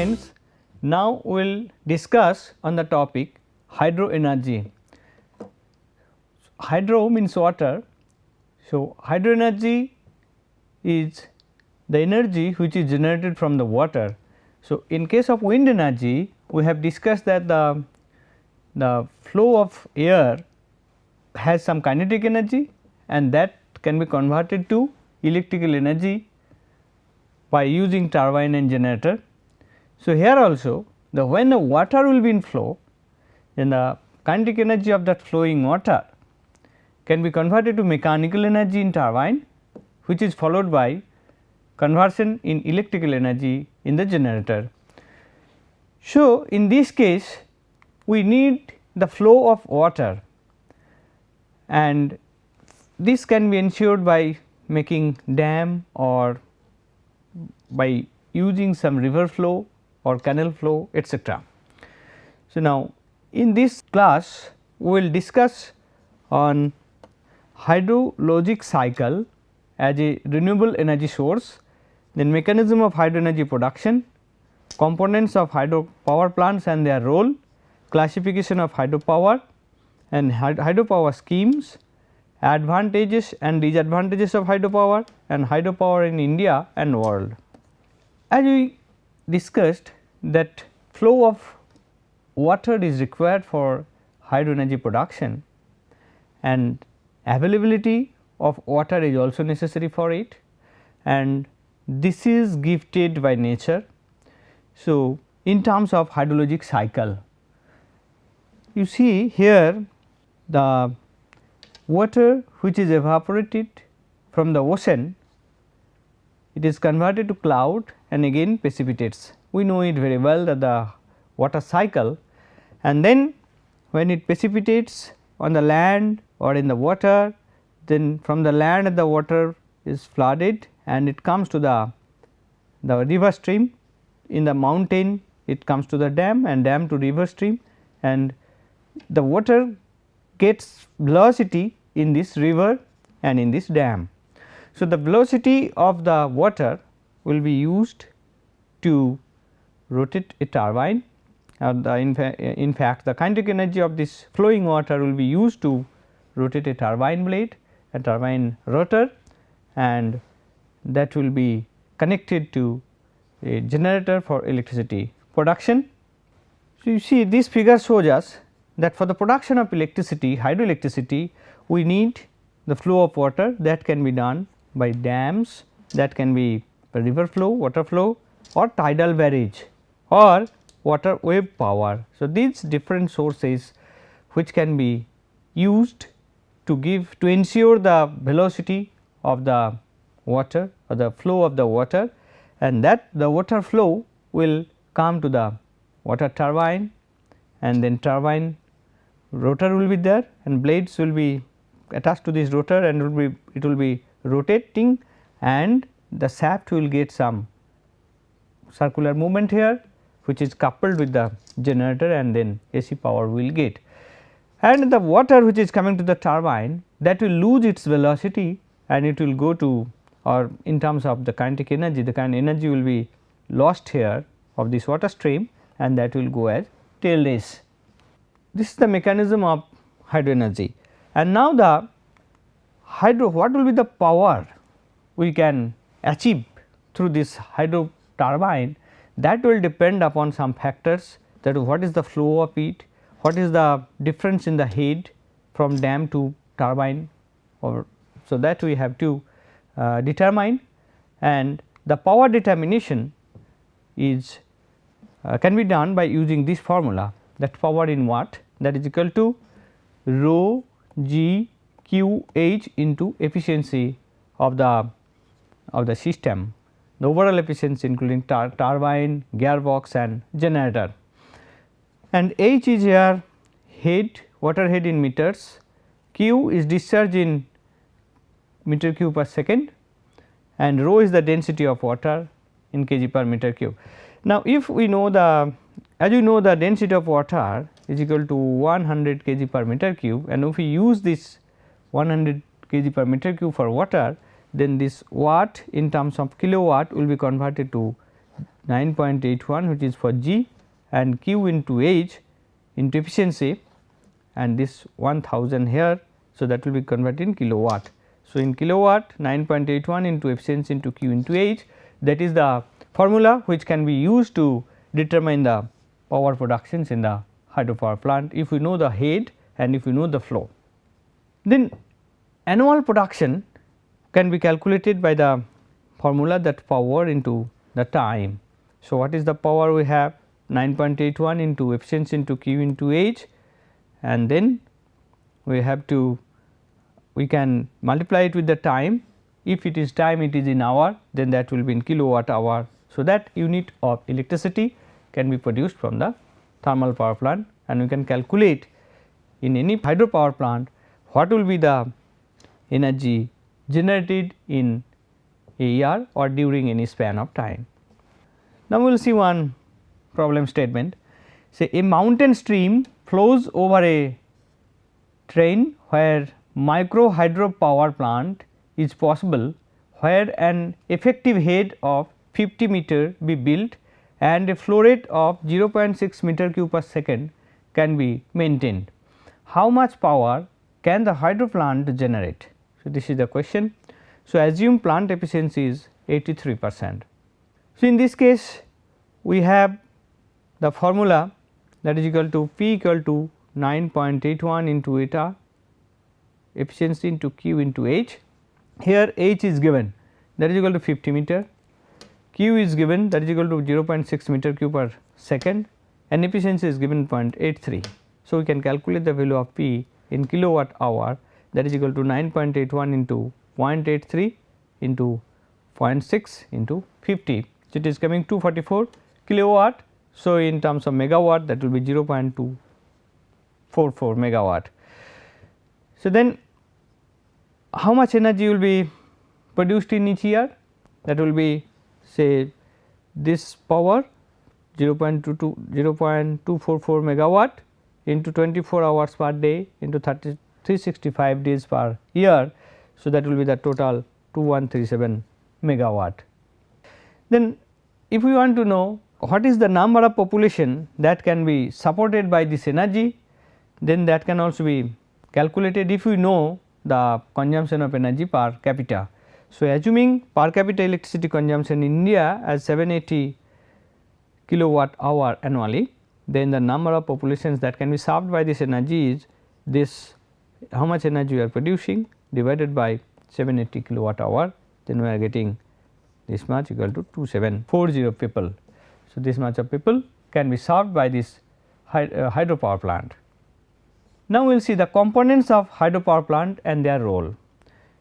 friends, now we will discuss on the topic hydro energy. Hydro means water. So, hydro energy is the energy which is generated from the water. So, in case of wind energy, we have discussed that the flow of air has some kinetic energy and that can be converted to electrical energy by using turbine and generator. So, here also when the water will be in flow, then the kinetic energy of that flowing water can be converted to mechanical energy in turbine, which is followed by conversion in electrical energy in the generator. So, in this case we need the flow of water, and this can be ensured by making dam or by using some river flow or canal flow, etc. So, now in this class we will discuss on hydrologic cycle as a renewable energy source, then mechanism of hydro energy production, components of hydropower plants and their role, classification of hydropower and hydropower schemes, advantages and disadvantages of hydropower and hydropower in India and world. As we discussed that flow of water is required for hydro energy production and availability of water is also necessary for it, and this is gifted by nature. So, in terms of hydrologic cycle, you see here the water which is evaporated from the ocean, it is converted to cloud and again precipitates. We know it very well that the water cycle, and then when it precipitates on the land or in the water, then from the land the water is flooded and it comes to the river stream. In the mountain it comes to the dam and dam to river stream, and the water gets velocity in this river and in this dam. So, the velocity of the water will be used to rotate a turbine, and in fact, the kinetic energy of this flowing water will be used to rotate a turbine blade, a turbine rotor, and that will be connected to a generator for electricity production. So, you see this figure shows us that for the production of electricity, hydroelectricity, we need the flow of water that can be done by dams, that can be river flow, water flow or tidal barrage or water wave power. So, these different sources which can be used to ensure the velocity of the water or the flow of the water, and that the water flow will come to the water turbine, and then turbine rotor will be there and blades will be attached to this rotor and it will be rotating, and the shaft will get some circular movement here which is coupled with the generator, and then AC power will get, and the water which is coming to the turbine that will lose its velocity and it will go to, or in terms of the kinetic energy, the kinetic energy will be lost here of this water stream and that will go as tail race. This is the mechanism of hydro energy, and now the hydro, what will be the power we can achieve through this hydro turbine, that will depend upon some factors, that what is the flow of it, what is the difference in the head from dam to turbine, or so that we have to determine, and the power determination is can be done by using this formula, that power in watt, that is equal to rho g q h into efficiency of the system, the overall efficiency including turbine, gearbox and generator, and h is here head, water head in meters, q is discharge in meter cube per second, and rho is the density of water in kg per meter cube. Now, if we know as you know the density of water is equal to 100 kg per meter cube, and if we use this 100 kg per meter cube for water, then this watt in terms of kilowatt will be converted to 9.81 which is for G, and Q into H into efficiency, and this 1000 here. So, that will be converted in kilowatt. So, in kilowatt 9.81 into efficiency into Q into H, that is the formula which can be used to determine the power productions in the hydropower plant if we know the head and if we know the flow. Then annual production can be calculated by the formula that power into the time. So, what is the power we have? 9.81 into efficiency into Q into H, and then we have to, we can multiply it with the time. If it is time, it is in hour, then that will be in kilowatt hour. So, that unit of electricity can be produced from the thermal power plant, and we can calculate in any hydropower plant what will be the energy generated in a year or during any span of time. Now, we will see one problem statement. Say a mountain stream flows over a terrain where micro hydropower plant is possible, where an effective head of 50 meter be built and a flow rate of 0.6 meter cube per second can be maintained. How much power can the hydro plant generate? So, this is the question. So, assume plant efficiency is 83%. So, in this case we have the formula that is equal to P equal to 9.81 into eta efficiency into Q into H. Here H is given, that is equal to 50 meter, Q is given, that is equal to 0.6 meter cube per second, and efficiency is given 0.83. So, we can calculate the value of P in kilowatt hour, that is equal to 9.81 into 0.83 into 0.6 into 50. So, it is coming 244 kilowatt. So, in terms of megawatt, that will be 0.244 megawatt. So, then how much energy will be produced in each year? That will be, say, this power 0.244 megawatt into 24 hours per day into 365 days per year. So, that will be the total 2137 megawatt. Then if we want to know what is the number of population that can be supported by this energy, then that can also be calculated if we know the consumption of energy per capita. So, assuming per capita electricity consumption in India as 780 kilowatt hour annually, then the number of populations that can be served by this energy is this, how much energy we are producing divided by 780 kilowatt hour, then we are getting this much equal to 2740 people. So, this much of people can be served by this hydropower plant. Now, we will see the components of hydropower plant and their role.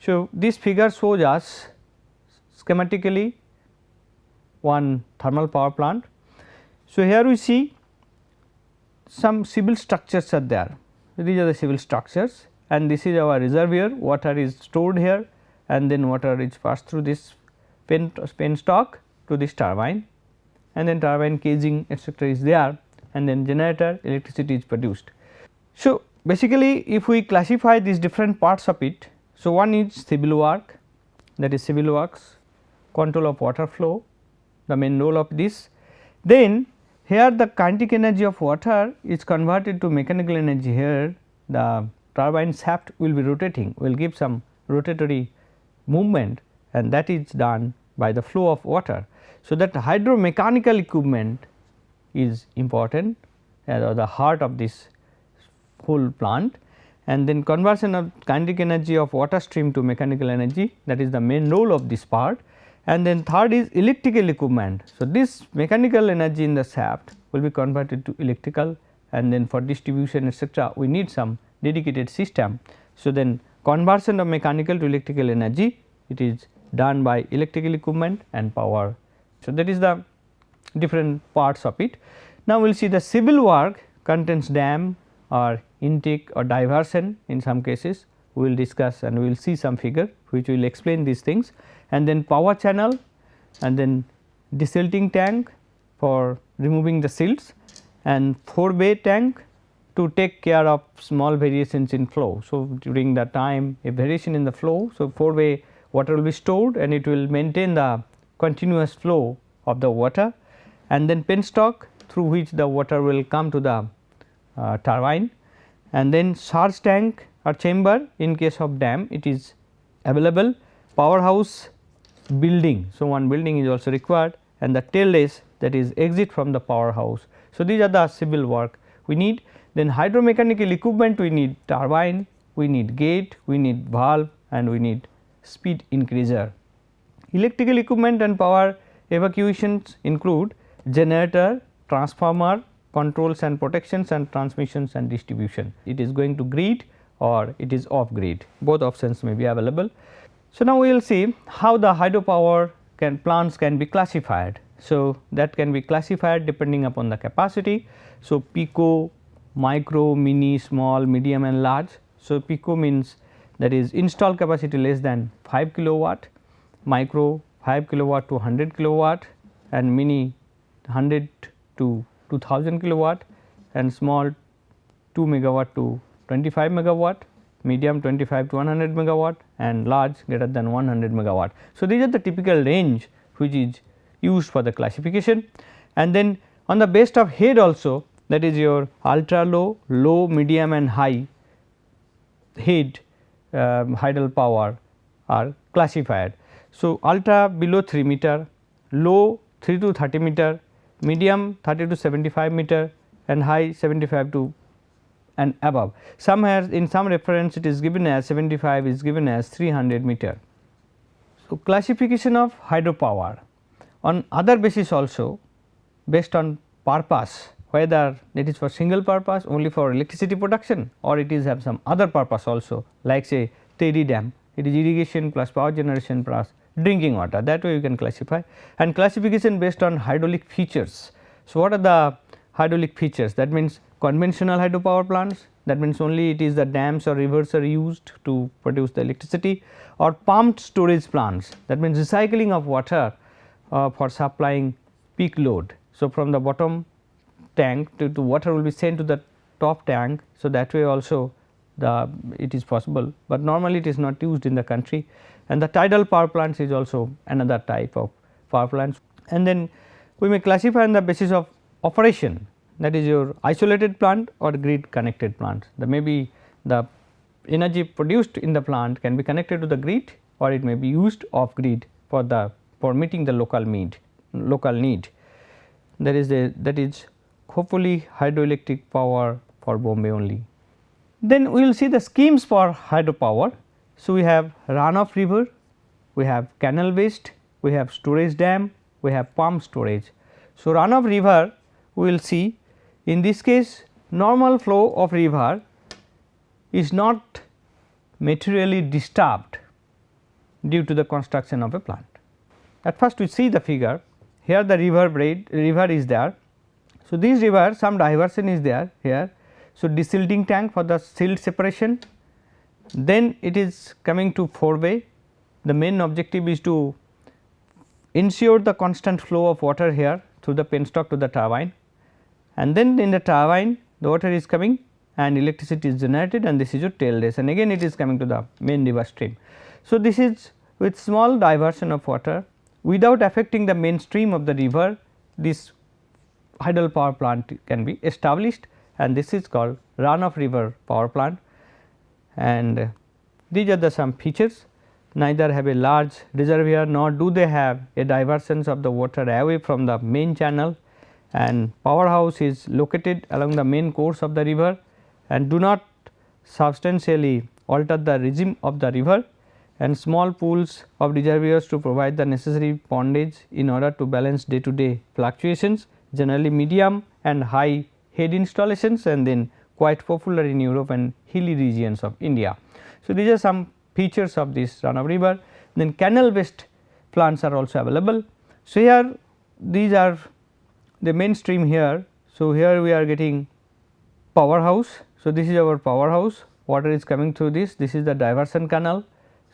So, this figure shows us schematically one thermal power plant. So, here we see some civil structures are there. These are the civil structures, and this is our reservoir, water is stored here, and then water is passed through this penstock to this turbine, and then turbine casing etc. is there, and then generator electricity is produced. So, basically if we classify these different parts of it, so one is civil work, that is civil works, control of water flow, the main role of this. Then here the kinetic energy of water is converted to mechanical energy. Here the turbine shaft will be rotating, will give some rotatory movement, and that is done by the flow of water. So, that hydromechanical equipment is important as the heart of this whole plant, and then conversion of kinetic energy of water stream to mechanical energy, that is the main role of this part. And then third is electrical equipment. So, this mechanical energy in the shaft will be converted to electrical, and then for distribution etc. we need some dedicated system. So, then conversion of mechanical to electrical energy, it is done by electrical equipment and power. So, that is the different parts of it. Now, we will see the civil work contains dam or intake or diversion in some cases, we will discuss and we will see some figure which will explain these things, and then power channel, and then desilting tank for removing the silts, and 4-bay tank to take care of small variations in flow. So, during the time a variation in the flow, so 4-bay water will be stored and it will maintain the continuous flow of the water, and then penstock through which the water will come to the turbine, and then surge tank or chamber in case of dam it is available, powerhouse building. So, one building is also required, and the tail race, that is exit from the powerhouse. So, these are the civil work we need. Then hydromechanical equipment, we need turbine, we need gate, we need valve, and we need speed increaser. Electrical equipment and power evacuations include generator, transformer, controls and protections, and transmissions and distribution. It is going to grid or it is off grid, both options may be available. So, now we will see how the hydropower plants can be classified. So, that can be classified depending upon the capacity. So, pico, micro, mini, small, medium and large. So, pico means that is installed capacity less than 5 kilowatt, micro 5 kilowatt to 100 kilowatt, and mini 100 to 2000 kilowatt, and small 2 megawatt to 25 megawatt, medium 25 to 100 megawatt, and large greater than 100 megawatt. So, these are the typical range which is used for the classification. And then on the base of head also, that is your ultra low, low, medium and high head hydropower are classified. So, ultra below 3 meter, low 3 to 30 meter, medium 30 to 75 meter, and high 75 to and above. Somewhere in some reference it is given as 75 is given as 300 meter. So, classification of hydropower on other basis also, based on purpose, whether it is for single purpose only for electricity production, or it is have some other purpose also, like say Tehri dam, it is irrigation plus power generation plus drinking water, that way you can classify. And classification based on hydraulic features. So, what are the hydraulic features? That means conventional hydropower plants, that means only it is the dams or rivers are used to produce the electricity, or pumped storage plants, that means recycling of water for supplying peak load. So, from the bottom tank to water will be sent to the top tank. So, that way also it is possible, but normally it is not used in the country. And the tidal power plants is also another type of power plants. And then we may classify on the basis of operation, that is your isolated plant or grid connected plant. There may be the energy produced in the plant can be connected to the grid, or it may be used off grid for meeting the local need. That is hopefully hydroelectric power for Bombay only. Then we will see the schemes for hydropower. So, we have runoff river, we have canal based, we have storage dam, we have pump storage. So, runoff river we will see, in this case normal flow of river is not materially disturbed due to the construction of a plant. At first we see the figure, here the river is there. So, this river some diversion is there here. So, desilting tank for the silt separation, then it is coming to forebay. The main objective is to ensure the constant flow of water here through the penstock to the turbine, and then in the turbine the water is coming and electricity is generated, and this is your tail race, and again it is coming to the main river stream. So, this is with small diversion of water without affecting the main stream of the river, this hydropower plant can be established, and this is called runoff river power plant. And these are the some features, neither have a large reservoir nor do they have a diversions of the water away from the main channel, and powerhouse is located along the main course of the river and do not substantially alter the regime of the river, and small pools of reservoirs to provide the necessary pondage in order to balance day to day fluctuations, generally medium and high head installations, and then quite popular in Europe and hilly regions of India. So, these are some features of this runoff river. Then canal based plants are also available. So, here these are the mainstream here. So, here we are getting powerhouse. So, this is our powerhouse, water is coming through this is the diversion canal.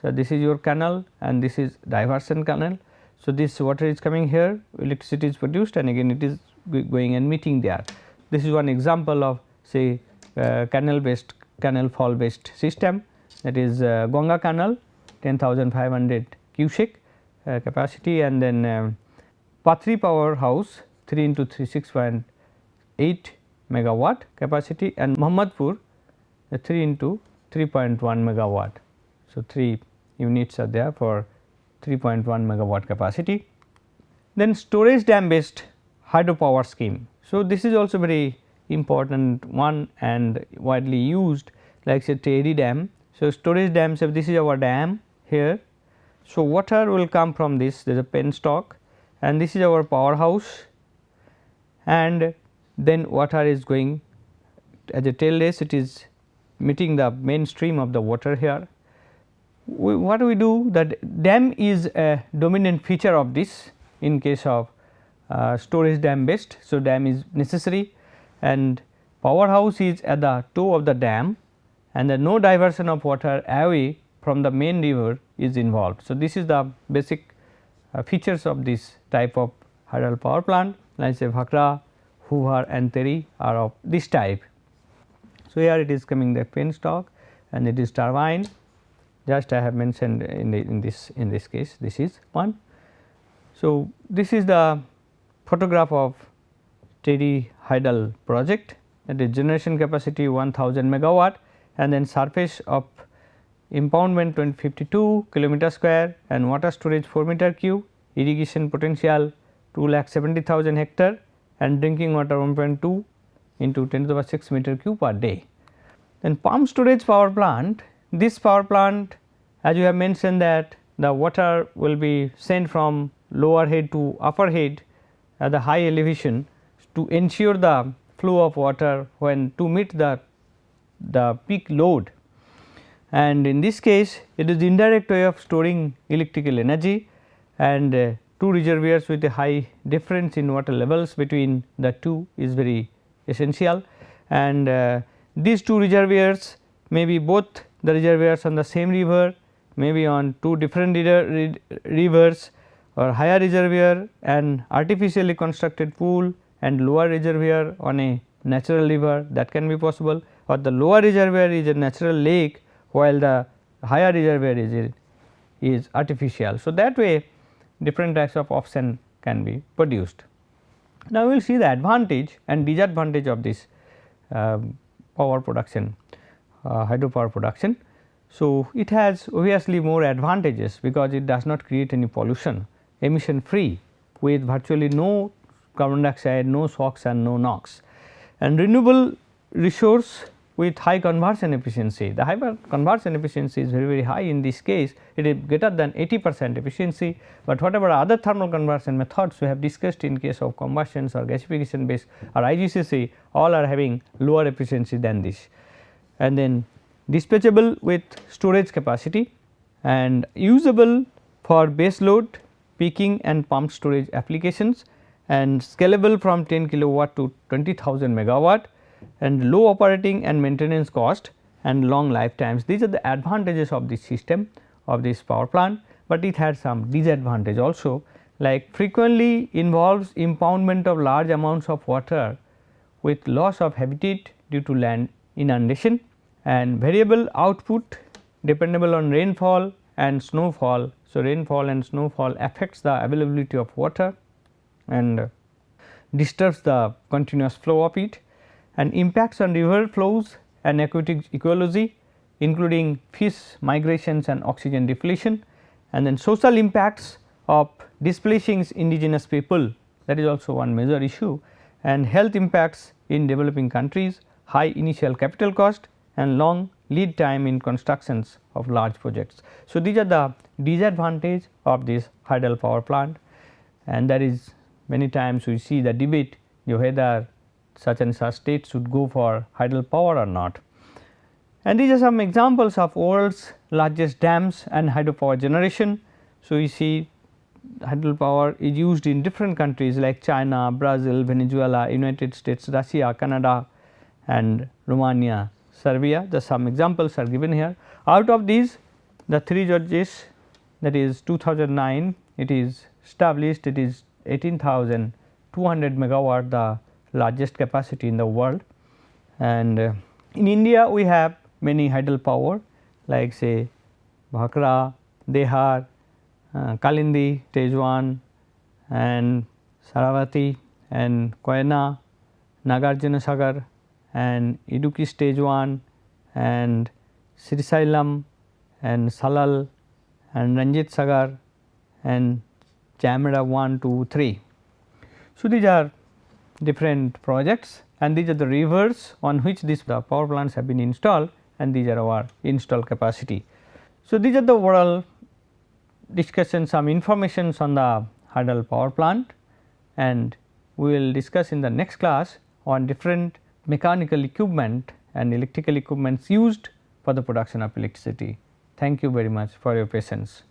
So, this is your canal and this is diversion canal. So, this water is coming here, electricity is produced, and again it is going and meeting there. This is one example of say canal fall based system, that is Ganga canal 10,500 cubic capacity, and then Pathri powerhouse 3 into 3 6.8 megawatt capacity, and Mohammadpur 3 into 3.1 megawatt. So, 3 units are there for 3.1 megawatt capacity. Then storage dam based hydropower scheme. So, this is also very important one and widely used, like say Tehri dam. So, storage dams, this is our dam here. So, water will come from this, there is a penstock, and this is our powerhouse, and then water is going as a tailless, it is meeting the main stream of the water here. What we do, that dam is a dominant feature of this in case of storage dam based. So, dam is necessary, and powerhouse is at the toe of the dam, and the no diversion of water away from the main river is involved. So, this is the basic features of this type of hydel power plant, like say Bhakra, Hoover and Tehri are of this type. So, here it is coming the penstock and it is turbine, just I have mentioned in this case, this is one. So, this is the photograph of Tehri hydel project, that is generation capacity 1000 megawatt, and then surface of impoundment 52 kilometer square, and water storage 4 meter cube, irrigation potential 2,70,000 hectare, and drinking water 1.2 into 10 to the power 6 meter cube per day. Then pump storage power plant, this power plant, as you have mentioned, that the water will be sent from lower head to upper head at the high elevation to ensure the flow of water when to meet the peak load, and in this case it is indirect way of storing electrical energy, and two reservoirs with a high difference in water levels between the two is very essential, and these two reservoirs may be both the reservoirs on the same river, maybe on two different rivers, or higher reservoir and artificially constructed pool and lower reservoir on a natural river, that can be possible, or the lower reservoir is a natural lake while the higher reservoir is artificial. So, that way different types of option can be produced. Now, we will see the advantage and disadvantage of this power production, hydropower production. So, it has obviously more advantages because it does not create any pollution, emission free with virtually no carbon dioxide, no SOx and no NOx, and renewable resource with high conversion efficiency. The high conversion efficiency is very high in this case, it is greater than 80% efficiency, but whatever other thermal conversion methods we have discussed in case of combustions or gasification based or IGCC, all are having lower efficiency than this. And then dispatchable with storage capacity and usable for base load, peaking and pumped storage applications, and scalable from 10 kilowatt to 20,000 megawatt, and low operating and maintenance cost and long lifetimes. These are the advantages of this system of this power plant, but it had some disadvantage also, like frequently involves impoundment of large amounts of water with loss of habitat due to land inundation, and variable output dependable on rainfall and snowfall. So, rainfall and snowfall affects the availability of water and disturbs the continuous flow of it, and impacts on river flows and aquatic ecology, including fish migrations and oxygen depletion, and then social impacts of displacing indigenous people, that is also one major issue, and health impacts in developing countries, high initial capital cost and long lead time in constructions of large projects. So, these are the disadvantage of this hydel power plant, and that is many times we see the debate whether such and such state should go for hydel power or not. And these are some examples of world's largest dams and hydropower generation. So, you see hydel power is used in different countries like China, Brazil, Venezuela, United States, Russia, Canada and Romania, Serbia. Just some examples are given here. Out of these, the 3 Georges, that is 2009, it is established, it is 18,200 megawatt, the largest capacity in the world. And in India we have many hydel power like say Bhakra, Dehar, Kalindi, Tejuan and Saravati and Koyana, Nagarjuna Sagar and Idukki stage 1 and Srisailam and Salal and Ranjit Sagar and Chamera 1, 2, 3. So, these are different projects and these are the rivers on which these power plants have been installed and these are our installed capacity. So, these are the overall discussion, some informations on the hydel power plant, and we will discuss in the next class on different mechanical equipment and electrical equipments used for the production of electricity. Thank you very much for your patience.